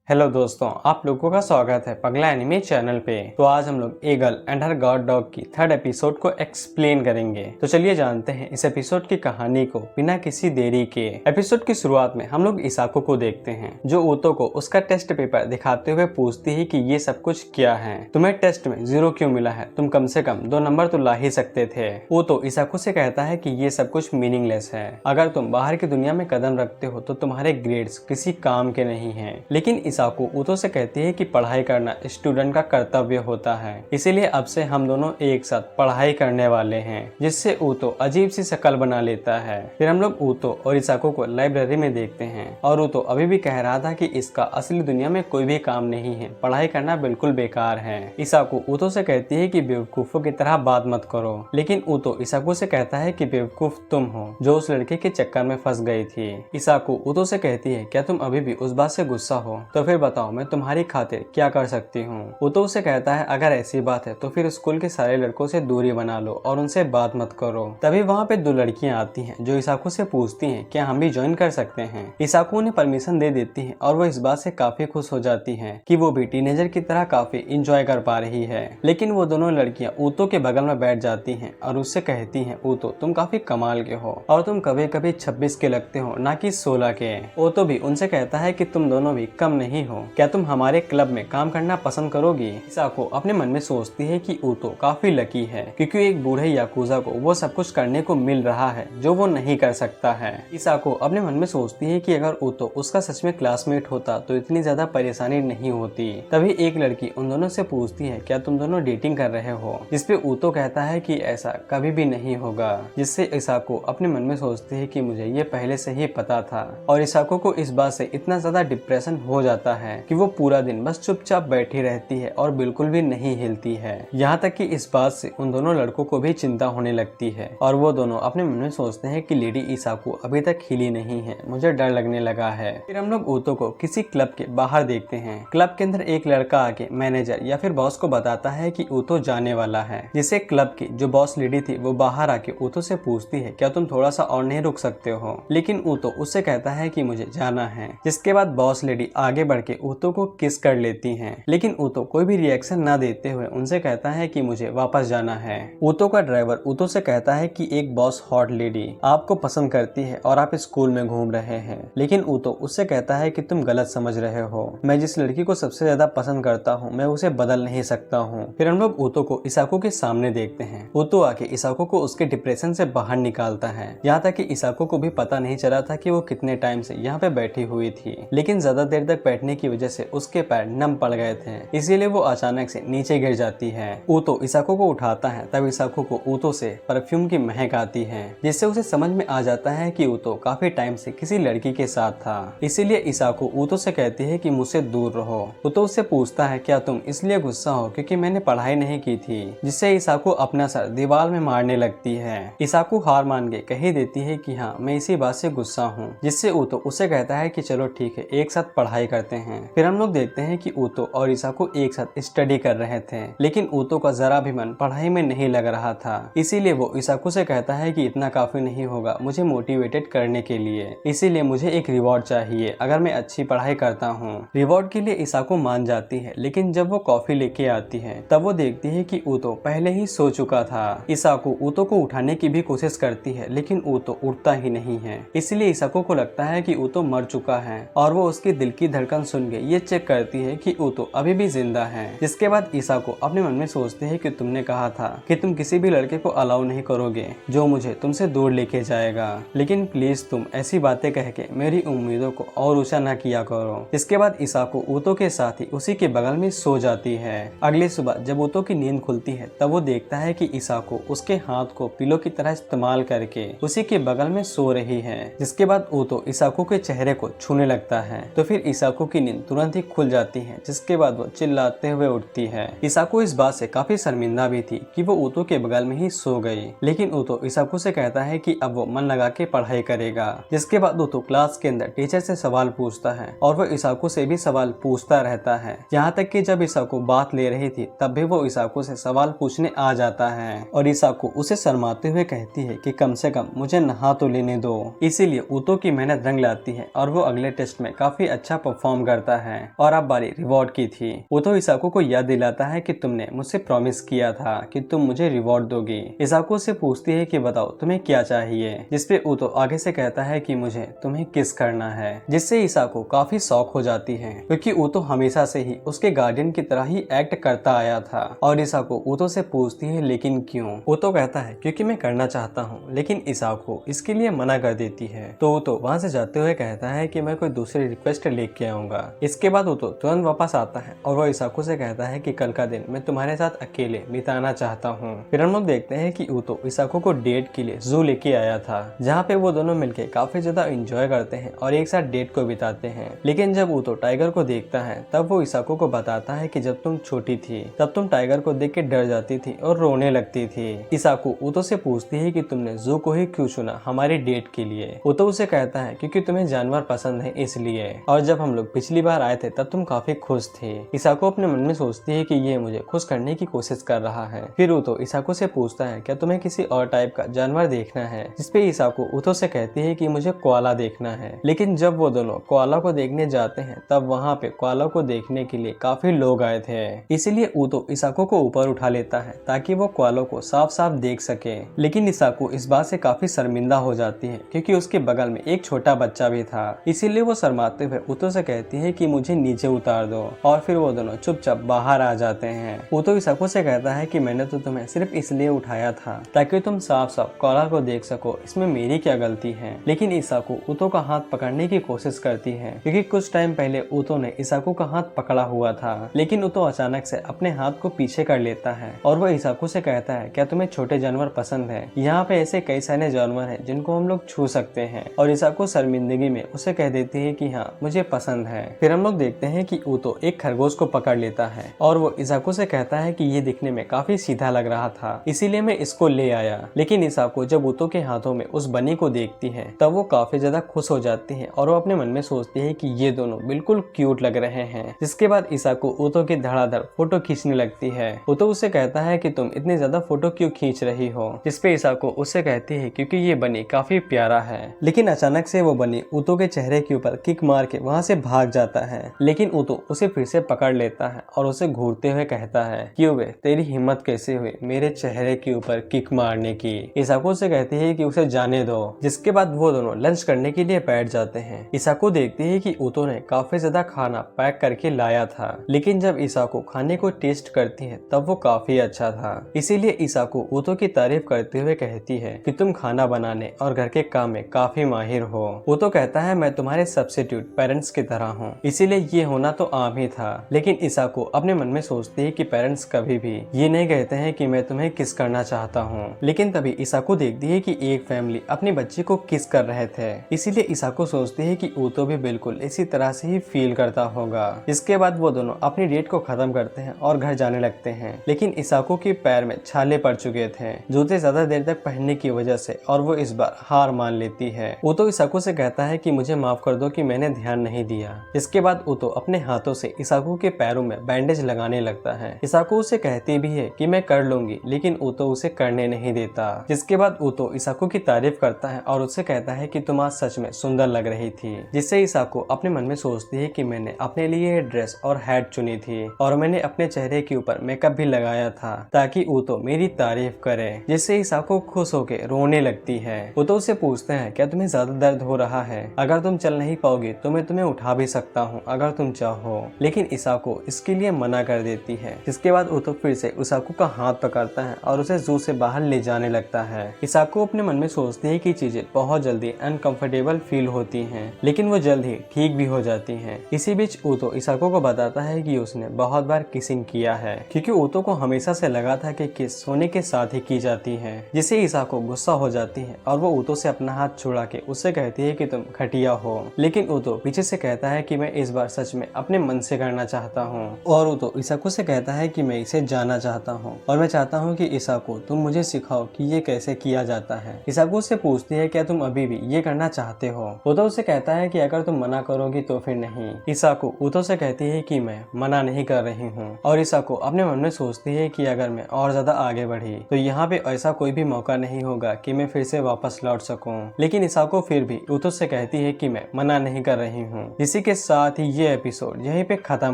Hello दोस्तों, आप लोगों का स्वागत है पगला एनिमे चैनल पे। तो आज हम लोग eagle and her God dog की थर्ड एपिसोड को एक्सप्लेन करेंगे। तो चलिए जानते हैं इस एपिसोड की कहानी को बिना किसी देरी के। एपिसोड की शुरुआत में हम लोग इसाको को देखते हैं जो ऊतो को उसका टेस्ट पेपर दिखाते हुए पूछती है कि ये सब कुछ क्या है, तुम्हें टेस्ट में 0 क्यों मिला है, तुम कम से कम 2 नंबर तो ला ही सकते थे। ऊतो इसाको से कहता है कि ये सब कुछ मीनिंगलेस है, अगर तुम बाहर की दुनिया में कदम रखते हो तो तुम्हारे ग्रेड्स किसी काम के नहीं है। लेकिन इसाको ऊतो से कहती है कि पढ़ाई करना स्टूडेंट का कर्तव्य होता है, इसीलिए अब से हम दोनों एक साथ पढ़ाई करने वाले हैं, जिससे ऊतो अजीब सी शक्ल बना लेता है। फिर हम लोग ऊतो और इसाको को लाइब्रेरी में देखते हैं और ऊतो अभी भी कह रहा था कि इसका असली दुनिया में कोई भी काम नहीं है, पढ़ाई करना बिल्कुल बेकार है। इसाको ऊतो से कहती है कि बेवकूफों की तरह बात मत करो, लेकिन ऊतो इसाको से कहता है कि बेवकूफ तुम हो जो उस लड़के के चक्कर में फंस गई थी। इसाको ऊतो से कहती है क्या तुम अभी भी उस बात से गुस्सा हो, तो फिर बताओ मैं तुम्हारी खातिर क्या कर सकती हूँ। ऊतो उसे कहता है अगर ऐसी बात है तो फिर स्कूल के सारे लड़कों से दूरी बना लो और उनसे बात मत करो। तभी वहाँ पे 2 लड़कियाँ आती हैं जो इसाको से पूछती हैं क्या हम भी ज्वाइन कर सकते हैं। इसाको उन्हें परमिशन दे देती है और वो इस बात से काफी खुश हो जाती है कि वो भी टीनेजर की तरह काफी इंजॉय कर पा रही है। लेकिन वो दोनों लड़कियाँ ऊतो के बगल में बैठ जाती हैं और उससे कहती हैं ऊतो तुम काफी कमाल के हो और तुम कभी कभी 26 के लगते हो ना कि 16 के। ऊतो भी उनसे कहता है कि तुम दोनों भी कम नहीं हो, क्या तुम हमारे क्लब में काम करना पसंद करोगी। इसाको अपने मन में सोचती है कि ऊतो काफी लकी है क्योंकि एक बूढ़े याकुजा को वो सब कुछ करने को मिल रहा है जो वो नहीं कर सकता है। इसाको अपने मन में सोचती है कि अगर ऊतो उसका सच में क्लासमेट होता तो इतनी ज्यादा परेशानी नहीं होती। तभी एक लड़की उन दोनों से पूछती है क्या तुम दोनों डेटिंग कर रहे हो, जिसपे ऊतो कहता है कि ऐसा कभी भी नहीं होगा, जिससे इसाको अपने मन में सोचती है कि मुझे ये पहले से ही पता था। और इसाको को इस बात से इतना ज्यादा डिप्रेशन हो जाता है कि वो पूरा दिन बस चुपचाप बैठी रहती है और बिल्कुल भी नहीं हिलती है। यहाँ तक कि इस बात से उन दोनों लड़कों को भी चिंता होने लगती है और वो दोनों अपने मन में सोचते हैं कि लेडी इसाको अभी तक हिली नहीं है, मुझे डर लगने लगा है। फिर हम लोग ऊतो को किसी क्लब के बाहर देखते हैं। क्लब के अंदर एक लड़का आके मैनेजर या फिर बॉस को बताता है कि ऊतो जाने वाला है, जिससे क्लब की जो बॉस लेडी थी वो बाहर आके ऊतो से पूछती है क्या तुम थोड़ा सा और नहीं रुक सकते हो, लेकिन ऊतो उससे कहता है कि मुझे जाना है। जिसके बाद बॉस लेडी आगे बढ़ के ऊतो को किस कर लेती हैं, लेकिन ऊतो कोई भी रिएक्शन ना देते हुए उनसे कहता है कि मुझे वापस जाना है। ऊतो का ड्राइवर ऊतो से कहता है कि एक बॉस हॉट लेडी आपको पसंद करती है और आप स्कूल में घूम रहे हैं, लेकिन ऊतो उससे कहता है कि तुम गलत समझ रहे हो, मैं जिस लड़की को सबसे ज्यादा पसंद करता हूँ मैं उसे बदल नहीं सकता हूँ। फिर हम लोग ऊतो को इसाको के सामने देखते हैं। ऊतो आके इसाको को उसके डिप्रेशन से बाहर निकालता है, यहाँ तक कि इसाको को भी पता नहीं चला था कि वो कितने टाइम से यहाँ पे बैठी हुई थी, लेकिन ज्यादा देर तक बैठने की वजह से उसके पैर नम पड़ गए थे, इसीलिए वो अचानक से नीचे गिर जाती है। ऊतो इसाको को उठाता है, तब इसाको को ऊतो से परफ्यूम की महक आती है, जिससे उसे समझ में आ जाता है कि ऊतो काफी टाइम से किसी लड़की के साथ था। इसीलिए इसाको ऊतो से कहती है कि मुझसे दूर रहो। ऊतो उससे पूछता है क्या तुम इसलिए गुस्सा हो क्योंकि मैंने पढ़ाई नहीं की थी, जिससे इसाको अपना सर दीवार में मारने लगती है। इसाको हार मान के कह देती है कि हाँ मैं इसी बात से गुस्सा हूँ, जिससे ऊतो उससे कहता है कि चलो ठीक है एक साथ पढ़ाई करते हैं। फिर हम लोग देखते हैं कि ऊतो और इसाको एक साथ स्टडी कर रहे थे, लेकिन ऊतो का जरा भी मन पढ़ाई में नहीं लग रहा था, इसीलिए वो इसाको से कहता है कि इतना काफी नहीं होगा मुझे मोटिवेटेड करने के लिए, इसीलिए मुझे एक रिवॉर्ड चाहिए अगर मैं अच्छी पढ़ाई करता हूँ। रिवॉर्ड के लिए इसाको मान जाती है, लेकिन जब वो कॉफी लेके आती है तब वो देखती है कि ऊतो पहले ही सो चुका था। इसाको ऊतो को उठाने की भी कोशिश करती है, लेकिन ऊतो उठता ही नहीं है, इसलिए इसाको को लगता है कि ऊतो मर चुका है और वो उसके दिल की धड़कन सुन के ये चेक करती है कि ऊतो अभी भी जिंदा है। जिसके बाद इसाको अपने मन में सोचती है कि तुमने कहा था कि तुम किसी भी लड़के को अलाउ नहीं करोगे जो मुझे तुमसे दूर लेके जाएगा, लेकिन प्लीज तुम ऐसी बातें कह के मेरी उम्मीदों को और ऊंचा न किया करो। इसके बाद इसाको ऊतो के साथ ही उसी के बगल में सो जाती है। अगली सुबह जब ऊतो की नींद खुलती है तब वो देखता है कि इसाको उसके हाथ को पिलो की तरह इस्तेमाल करके उसी के बगल में सो रही है। जिसके बाद ऊतो इसाको के चेहरे को छूने लगता है, तो फिर इसाको की नींद तुरंत ही खुल जाती है, जिसके बाद वो चिल्लाते हुए उठती है। इसाको इस बात से काफी शर्मिंदा भी थी कि वो ऊतो के बगल में ही सो गई, लेकिन ऊतो इसाको से कहता है कि अब वो मन लगा के पढ़ाई करेगा। जिसके बाद ऊतो क्लास के अंदर टीचर से सवाल पूछता है और वो इसाको से भी सवाल पूछता रहता है, यहाँ तक कि जब इसाको बात ले रही थी तब भी वो इसाको से सवाल पूछने आ जाता है और इसाको उसे शर्माते हुए कहती है कि कम से कम मुझे नहा तो लेने दो। इसीलिए ऊतो की मेहनत रंग लाती है और वो अगले टेस्ट में काफी अच्छा परफॉर्म इन्फॉर्म करता है और अब बारी रिवॉर्ड की थी। ऊतो इसाको को याद दिलाता है कि तुमने मुझसे प्रॉमिस किया था कि तुम मुझे रिवॉर्ड दोगी। इसाको से पूछती है कि बताओ तुम्हें क्या चाहिए, जिसपे ऊतो आगे से कहता है कि मुझे तुम्हें किस करना है, जिससे इसाको काफी शॉक हो जाती है क्योंकि ऊतो हमेशा से ही उसके गार्डियन की तरह ही एक्ट करता आया था। और इसाको ऊतो से पूछती है लेकिन क्यों? ऊतो कहता है क्योंकि मैं करना चाहता हूँ, लेकिन इसाको इसके लिए मना कर देती है। तो ऊतो वहाँ से जाते हुए कहता है कि मैं कोई दूसरी रिक्वेस्ट लेके आऊंगा। इसके बाद ऊतो तुरंत वापस आता है और वो इसाको से कहता है कि कल का दिन मैं तुम्हारे साथ अकेले बिताना चाहता हूँ। फिर हम लोग देखते हैं कि ऊतो इसाको को डेट के लिए जू लेके आया था, जहाँ पे वो दोनों मिलके काफी ज्यादा एंजॉय करते हैं और एक साथ डेट को बिताते हैं। लेकिन जब ऊतो टाइगर को देखता है तब वो इसाको को बताता है कि जब तुम छोटी थी तब तुम टाइगर को देख के डर जाती थी और रोने लगती थी। इसाको ऊतो से पूछती है कि तुमने जू को ही क्यों चुना हमारी डेट के लिए। ऊतो उसे कहता है क्योंकि तुम्हें जानवर पसंद है इसलिए, और जब हम लोग पिछली बार आए थे तब तुम काफी खुश थे। इसाको अपने मन में सोचती है कि ये मुझे खुश करने की कोशिश कर रहा है। फिर ऊतो इसाको से पूछता है क्या तुम्हें किसी और टाइप का जानवर देखना है, जिसपे इसाको ऊतो से कहती है कि मुझे कोआला देखना है। लेकिन जब वो दोनों कोआला को देखने जाते हैं तब वहाँ पे कोआला को देखने के लिए काफी लोग आए थे, इसीलिए ऊतो इसाको को ऊपर उठा लेता है ताकि वो कोआला को साफ साफ देख सके। लेकिन इसाको इस बात से काफी शर्मिंदा हो जाती है क्योंकि उसके बगल में एक छोटा बच्चा भी था, इसीलिए वो शर्माते हुए ऊतो से कहती है कि मुझे नीचे उतार दो, और फिर वो दोनों चुपचाप बाहर आ जाते हैं। ऊतो इसाको से कहता है कि मैंने तो तुम्हें सिर्फ इसलिए उठाया था ताकि तुम साफ साफ कोआला को देख सको, इसमें मेरी क्या गलती है। लेकिन इसाको ऊतो का हाथ पकड़ने की कोशिश करती है क्योंकि कुछ टाइम पहले ऊतो ने इसाको का हाथ पकड़ा हुआ था, लेकिन ऊतो अचानक से अपने हाथ को पीछे कर लेता है और वो इसाको से कहता है क्या तुम्हें छोटे जानवर पसंद है? यहाँ पे ऐसे कई सारे जानवर हैं जिनको हम लोग छू सकते हैं। और इसाको शर्मिंदगी में उसे कह देती है कि हाँ मुझे पसंद है। फिर हम लोग देखते हैं कि ऊतो एक खरगोश को पकड़ लेता है और वो इसाको से कहता है कि ये दिखने में काफी सीधा लग रहा था, इसीलिए मैं इसको ले आया। लेकिन इसाको जब ऊतो के हाथों में उस बनी को देखती है तब वो काफी ज्यादा खुश हो जाती है और वो अपने मन में सोचती है कि ये दोनों बिल्कुल क्यूट लग रहे हैं। जिसके बाद इसाको ऊतो की धड़ाधड़ फोटो खींचने लगती है। ऊतो उसे कहता है कि तुम इतनी ज्यादा फोटो क्यों खींच रही हो, जिसपे इसाको उससे कहती है क्योंकि ये बनी काफी प्यारा है। लेकिन अचानक से वो बनी ऊतो के चेहरे के ऊपर किक मार के वहाँ से भाग जाता है। लेकिन ऊतो उसे फिर से पकड़ लेता है और उसे घूरते हुए कहता है क्यों बे, तेरी हिम्मत कैसे हुई मेरे चेहरे के ऊपर किक मारने की। इसाको से कहती है कि उसे जाने दो। जिसके बाद वो दोनों लंच करने के लिए बैठ जाते हैं। इसाको देखती है कि ऊतो ने काफी ज्यादा खाना पैक करके लाया था, लेकिन जब इसाको खाने को टेस्ट करती है तब वो काफी अच्छा था, इसीलिए इसाको ऊतो की तारीफ करते हुए कहती है कि तुम खाना बनाने और घर के काम में काफी माहिर हो। ऊतो कहता है मैं तुम्हारे सब्स्टिट्यूट पेरेंट्स की तरह हूँ, इसीलिए ये होना तो आम ही था। लेकिन इसाको अपने मन में सोचती है कि पेरेंट्स कभी भी ये नहीं कहते हैं कि मैं तुम्हें किस करना चाहता हूँ। लेकिन तभी इसाको देखती है कि एक फैमिली अपने बच्चे को किस कर रहे थे, इसीलिए इसाको सोचती है कि ऊतो भी बिल्कुल इसी तरह से ही फील करता होगा। इसके बाद वो दोनों अपनी डेट को खत्म करते हैं और घर जाने लगते हैं। लेकिन इसाको के पैर में छाले पड़ चुके थे जूते ज्यादा देर तक पहनने की वजह से, और वो इस बार हार मान लेती है। ऊतो इसाको से कहता है कि मुझे माफ कर दो कि मैंने ध्यान नहीं दिया। इसके बाद ऊतो अपने हाथों से इसाको के पैरों में बैंडेज लगाने लगता है। इसाको उसे कहती भी है कि मैं कर लूंगी, लेकिन ऊतो उसे करने नहीं देता। जिसके बाद ऊतो इसाको की तारीफ करता है और उससे कहता है कि तुम आज सच में सुंदर लग रही थी। जिससे इसाको अपने मन में सोचती है कि मैंने अपने लिए ड्रेस और हैट चुनी थी और मैंने अपने चेहरे के ऊपर मेकअप भी लगाया था ताकि ऊतो मेरी तारीफ करे। जिससे इसाको खुश होके रोने लगती है। ऊतो उससे पूछते हैं क्या तुम्हें ज्यादा दर्द हो रहा है? अगर तुम चल नहीं पाओगे तो मैं तुम्हें उठा भी सकता हूँ अगर तुम चाहो। लेकिन इसाको इसके लिए मना कर देती है। जिसके बाद ऊतो फिर से इसाको का हाथ पकड़ता है और उसे जू से बाहर ले जाने लगता है। इसाको अपने मन में सोचती है कि चीजें बहुत जल्दी अनकंफर्टेबल फील होती हैं, लेकिन वो जल्द ही ठीक भी हो जाती हैं। इसी बीच ऊतो इसाको को बताता है कि उसने बहुत बार किसिंग किया है, क्योंकि ऊतो को हमेशा से लगा था कि किस सोने के साथ ही की जाती है। जिससे इसाको गुस्सा हो जाती है और वो ऊतो से अपना हाथ छुड़ा के उससे कहती है कि तुम घटिया हो। लेकिन ऊतो पीछे से कहता है कि मैं इस बार सच में अपने मन से करना चाहता हूँ। और ऊतो इसाको से कहता है कि मैं इसे जाना चाहता हूँ और मैं चाहता हूँ कि इसाको तुम मुझे सिखाओ कि ये कैसे किया जाता है। इसाको से पूछती है क्या तुम अभी भी ये करना चाहते हो? ऊतो उसे कहता है कि अगर तुम मना करोगी तो फिर नहीं। इसाको ऊतो से कहती है कि मैं मना नहीं कर रही हूँ। और इसाको अपने मन में सोचती है कि अगर मैं और ज्यादा आगे बढ़ी तो यहाँ पे ऐसा कोई भी मौका नहीं होगा कि मैं फिर से वापस लौट सकूं। लेकिन इसाको फिर भी ऊतो से कहती है कि मैं मना नहीं कर रही हूँ। जिससे इसी के साथ ही ये एपिसोड यहीं पे खत्म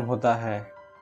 होता है।